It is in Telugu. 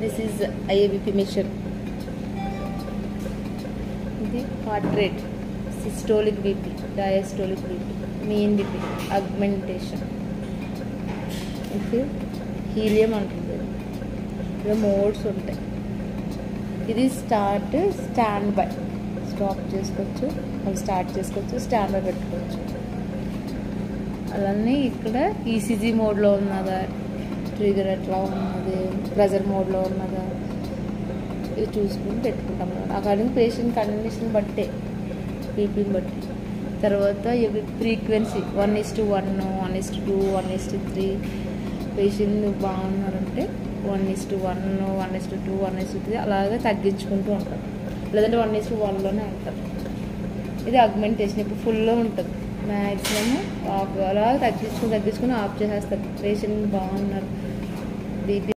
This is IABP machine. ఇది heart rate, systolic BP, diastolic BP, mean BP, augmentation. ఇది హీలియం అంటుంది. ఇవి మోడ్స్ ఉంటాయి. ఇది స్టార్ట్, స్టాండ్ బై, స్టాప్ చేసుకోవచ్చు, అవి స్టార్ట్ చేసుకోవచ్చు, స్టాండ్ బై పెట్టుకోవచ్చు. అలానే ఇక్కడ ఈసీజీ మోడ్లో ఉన్నదా, ట్రిగర్ ఎట్లా ఉన్నది, ప్రెజర్ మోడ్లో ఉన్నదా, ఇవి చూసుకుని పెట్టుకుంటాం. అకార్డింగ్ పేషెంట్ కండిషన్ బట్టే, బీపీని బట్టి. తర్వాత ఇవి ఫ్రీక్వెన్సీ 1:1, 1:2, 1:3. పేషెంట్ బాగున్నారంటే 1:1, 1:2, 1:3 అలాగే తగ్గించుకుంటూ ఉంటారు. లేదంటే 1:1లోనే ఉంటారు. ఇది అగ్మెంటేషన్. ఇప్పుడు ఫుల్లో ఉంటుంది, మ్యాక్సిమమ్ ఆఫ్ అలా తగ్గించుకుని ఆఫ్ చేసేస్తారు. పేషెంట్ బాగున్నారు, బీపీ